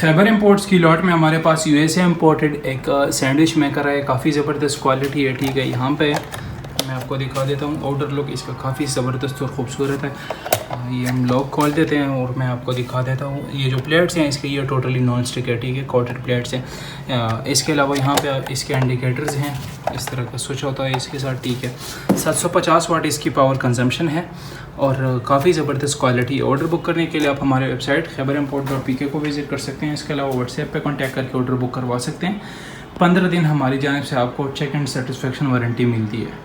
Khyber imports की lot में हमारे पास यूएसए इंपोर्टेड एक सैंडविच मेकर है। काफ़ी ज़बरदस्त क्वालिटी है, ठीक है। यहाँ पे मैं आपको दिखा देता हूँ। आउटर लुक इसका काफ़ी ज़बरदस्त और ख़ूबसूरत है। ये हम लॉक खोल देते हैं और मैं आपको दिखा देता हूँ। ये जो प्लेट्स हैं इसके, ये टोटली नॉन स्टिक है, ठीक है, कोटेड प्लेट्स हैं। इसके अलावा यहाँ पे इसके इंडिकेटर्स हैं, इस तरह का स्विच होता है इसके साथ, ठीक है। 750 वाट इसकी पावर कंजम्पशन है और काफ़ी ज़बरदस्त क्वालिटी है। ऑर्डर बुक करने के लिए आप हमारे वेबसाइट khyberimport.pk को विज़िट कर सकते हैं। इसके अलावा व्हाट्सएप पे कांटेक्ट करके ऑर्डर बुक करवा सकते हैं। 15 दिन हमारी जानिब से आपको चेक एंड सेटिस्फेक्शन वारंटी मिलती है।